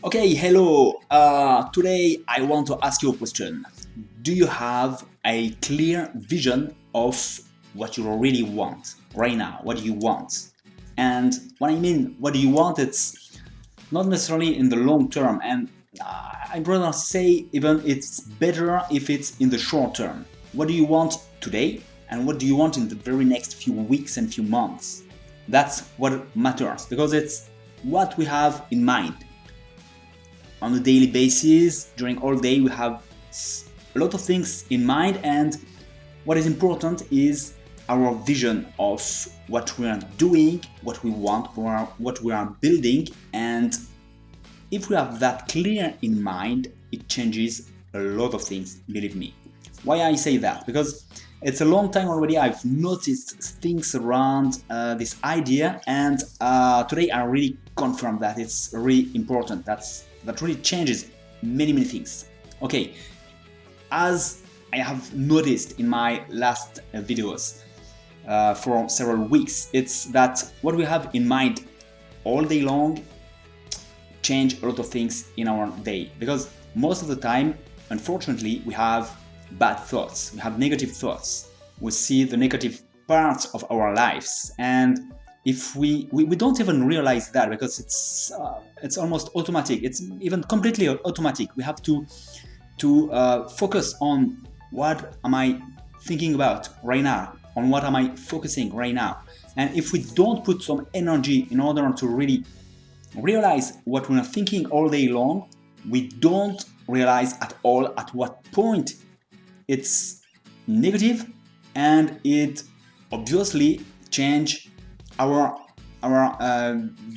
Okay, hello. Today I want to ask you a question. Do you have a clear vision of what you really want right now? What do you want? And when I mean what do you want, it's not necessarily in the long term, and I'd rather say even it's better if it's in the short term. What do you want today, and what do you want in the very next few weeks and few months? That's what matters because it's what we have in mind on a daily basis. During all day we have a lot of things in mind, and what is important is our vision of what we are doing, what we want, or what we are building. And if we have that clear in mind, it changes a lot of things, believe me. Why I say that? Because it's a long time already I've noticed things around this idea, and today I really confirm that it's really important. That really changes many things. Okay, as I have noticed in my last videos for several weeks, it's that what we have in mind all day long change a lot of things in our day, because most of the time, unfortunately, we have bad thoughts, we have negative thoughts, we see the negative parts of our lives, and if we don't even realize that, because it's almost automatic, it's even completely automatic. We have to focus on what am I thinking about right now, on what am I focusing right now. And if we don't put some energy in order to really realize what we are thinking all day long, we don't realize at all at what point it's negative, and it obviously change our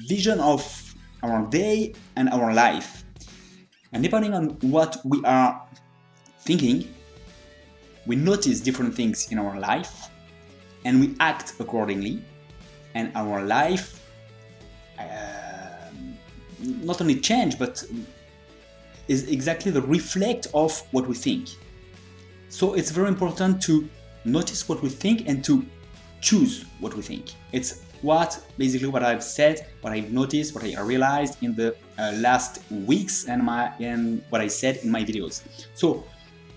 vision of our day and our life. And depending on what we are thinking, we notice different things in our life and we act accordingly, and our life not only change but is exactly the reflect of what we think. So it's very important to notice what we think and to choose what we think. It's basically what I've said, what I've noticed, what I realized in the last weeks, and what I said in my videos. So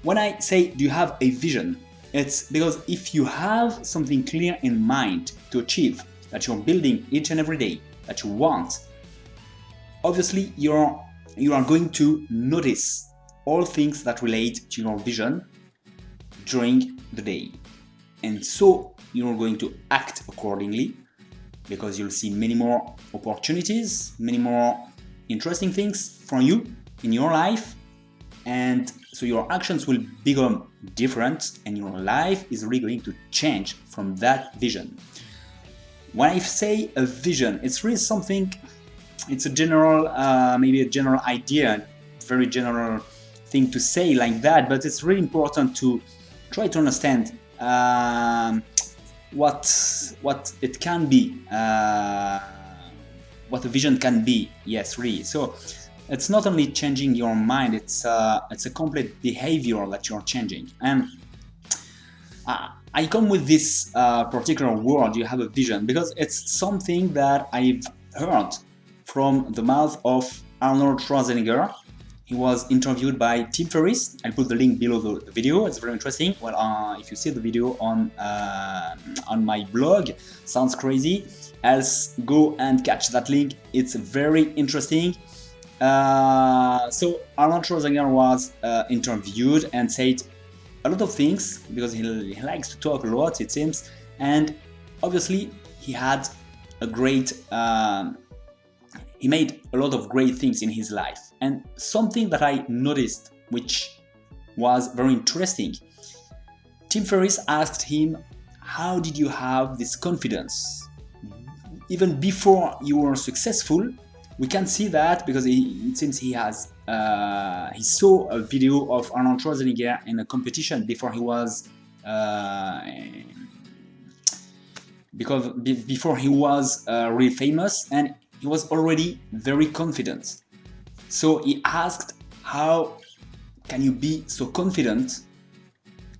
when I say do you have a vision, it's because if you have something clear in mind to achieve, that you're building each and every day, that you want, obviously you are going to notice all things that relate to your vision during the day, and so you're going to act accordingly, because you'll see many more opportunities, many more interesting things for you in your life, and so your actions will become different and your life is really going to change from that vision. When I say a vision, it's really something, it's a general, maybe a general idea, very general thing to say like that, but it's really important to try to understand what it can be, what a vision can be. Yes, really. So it's not only changing your mind, it's a complete behavior that you're changing. And I come with this particular word, you have a vision, because it's something that I've heard from the mouth of Arnold Schwarzenegger. He was interviewed by Tim Ferriss. I'll put the link below the video. It's very interesting. Well, if you see the video on my blog, sounds crazy. Else go and catch that link. It's very interesting. So Arnold Schwarzenegger was interviewed and said a lot of things, because he likes to talk a lot, it seems. And obviously he had a great he made a lot of great things in his life. And something that I noticed, which was very interesting, Tim Ferriss asked him, how did you have this confidence? Even before you were successful, we can see that because it seems he saw a video of Arnold Schwarzenegger in a competition before he was really famous, and he was already very confident. So he asked, how can you be so confident?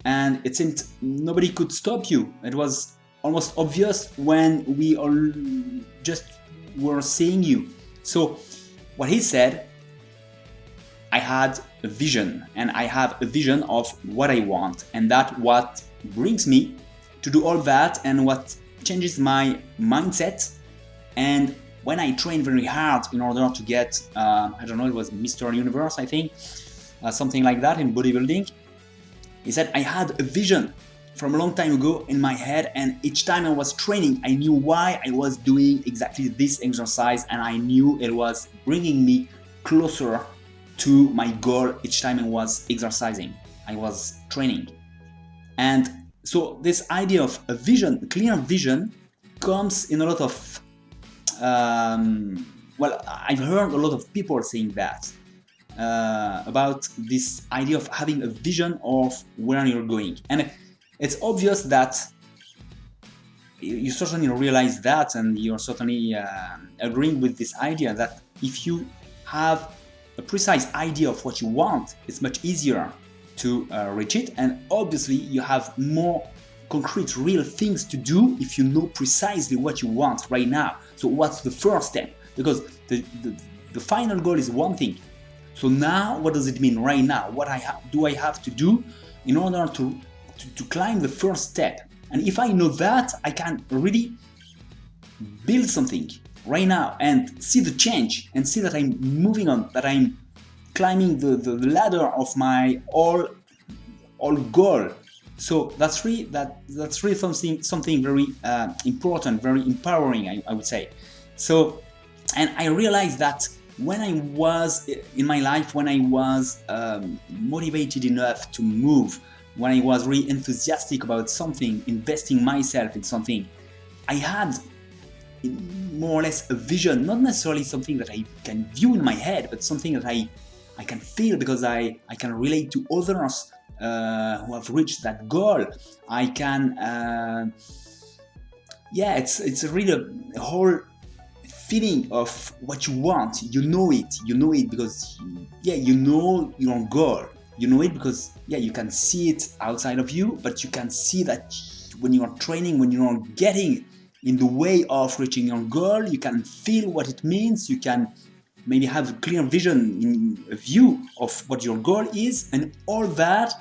And it seemed nobody could stop you. It was almost obvious when we all just were seeing you. So what he said, I had a vision, and I have a vision of what I want, and that what brings me to do all that, and what changes my mindset. And when I trained very hard in order to get, I don't know, it was Mr. Universe, I think, something like that in bodybuilding, he said I had a vision from a long time ago in my head, and each time I was training, I knew why I was doing exactly this exercise, and I knew it was bringing me closer to my goal each time I was exercising, I was training. And so this idea of a vision, a clear vision, comes in a lot of, well, I've heard a lot of people saying that, about this idea of having a vision of where you're going. And it's obvious that you certainly realize that, and you're certainly agreeing with this idea that if you have a precise idea of what you want, it's much easier to reach it. And obviously you have more concrete, real things to do if you know precisely what you want right now. So what's the first step? Because the final goal is one thing. So now what does it mean right now? What do I have to do in order to climb the first step? And if I know that, I can really build something right now and see the change, and see that I'm moving on, that I'm climbing the ladder of my all goal. So that's really something very important, very empowering, I would say. So, and I realized that when I was in my life, when I was motivated enough to move, when I was really enthusiastic about something, investing myself in something, I had more or less a vision, not necessarily something that I can view in my head, but something that I can feel, because I can relate to others who have reached that goal. I can, it's really a whole feeling of what you want. You know it because, you know your goal. You know it because, you can see it outside of you, but you can see that when you are training, when you are getting in the way of reaching your goal, you can feel what it means. You can maybe have a clear vision, in a view of what your goal is, and all that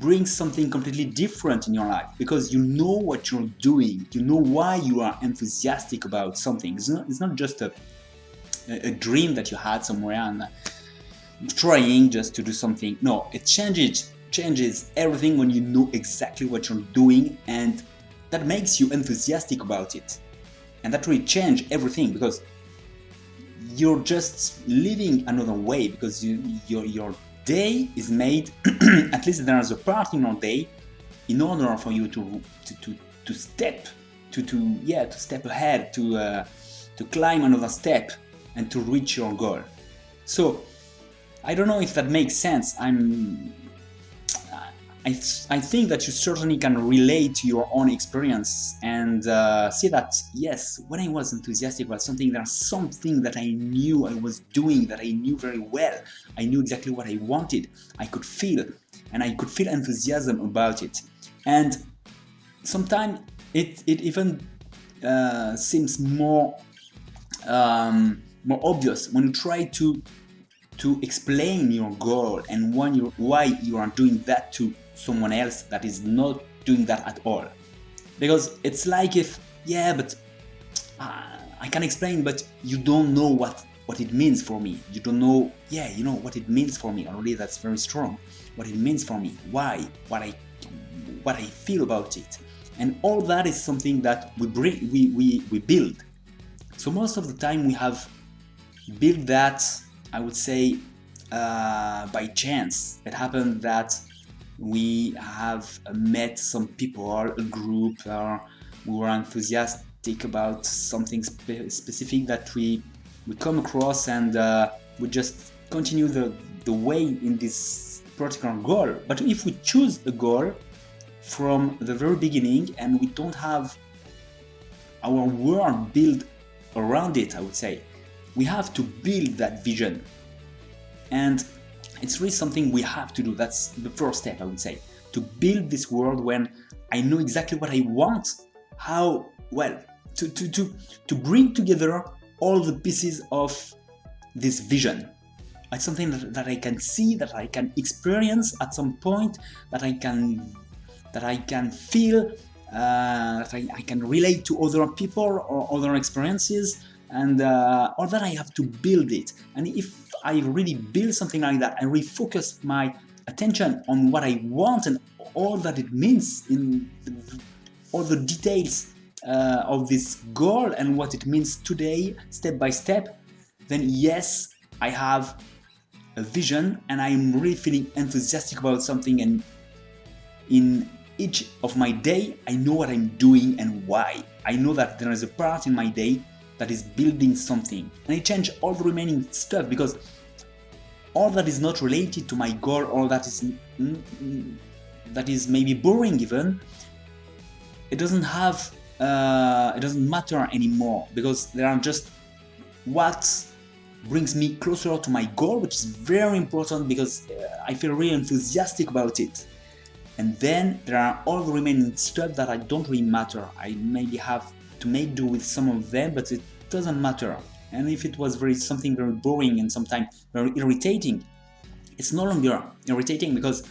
brings something completely different in your life, because you know what you're doing, you know why you are enthusiastic about something. It's not just a dream that you had somewhere and trying just to do something. No, it changes everything when you know exactly what you're doing, and that makes you enthusiastic about it. And that really changes everything, because you're just living another way, because your day is made at least there is a part in your day in order for you to step step ahead, to climb another step and to reach your goal. So I don't know if that makes sense. I think that you certainly can relate to your own experience and see that, yes, when I was enthusiastic about something, there's something that I knew I was doing, that I knew very well. I knew exactly what I wanted. I could feel, and I could feel enthusiasm about it. And sometimes it even seems more obvious when you try to explain your goal and why you are doing that to someone else that is not doing that at all. Because it's like if, but I can explain, but you don't know what it means for me. You don't know, you know what it means for me already. That's very strong. What it means for me, why, what I feel about it, and all that is something that we build. So most of the time we have built that, I would say, by chance. It happened that we have met some people, a group, or we were enthusiastic about something specific that we come across, and we just continue the way in this particular goal. But if we choose a goal from the very beginning and we don't have our world built around it, I would say, we have to build that vision. And it's really something we have to do. That's the first step, I would say, to build this world when I know exactly what I want, how, well, to bring together all the pieces of this vision. It's something that I can see, that I can experience at some point, that I can feel, that I can relate to other people or other experiences, and or that I have to build it. And if I really build something like that, I refocus my attention on what I want and all that it means in all the details of this goal and what it means today, step by step, then yes, I have a vision and I'm really feeling enthusiastic about something, and in each of my day I know what I'm doing and why. I know that there is a part in my day that is building something, and I change all the remaining stuff, because all that is not related to my goal, or that is maybe boring even, it doesn't matter anymore, because there are just what brings me closer to my goal, which is very important because I feel really enthusiastic about it. And then there are all the remaining stuff that I don't really matter. I maybe have to make do with some of them, but it doesn't matter. And if it was something very boring and sometimes very irritating, it's no longer irritating because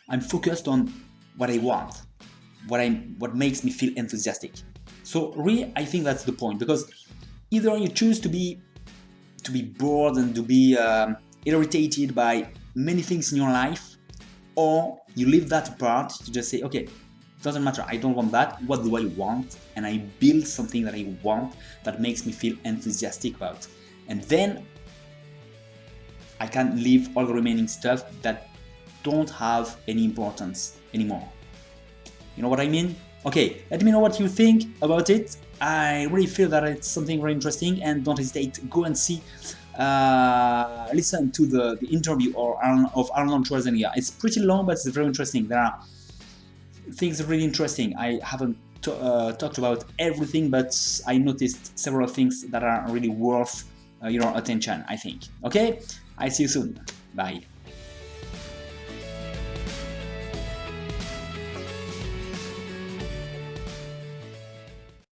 I'm focused on what I want, what makes me feel enthusiastic. So really, I think that's the point, because either you choose to be bored and to be irritated by many things in your life, or you leave that apart, you just say, okay, doesn't matter, I don't want that, what do I want? And I build something that I want, that makes me feel enthusiastic about. And then I can leave all the remaining stuff that don't have any importance anymore. You know what I mean? Okay, let me know what you think about it. I really feel that it's something very interesting, and don't hesitate, go and see, listen to the interview of Arnold Schwarzenegger. It's pretty long, but it's very interesting. There are things really interesting. I haven't talked about everything, but I noticed several things that are really worth your attention, I think. Okay, I see you soon. Bye.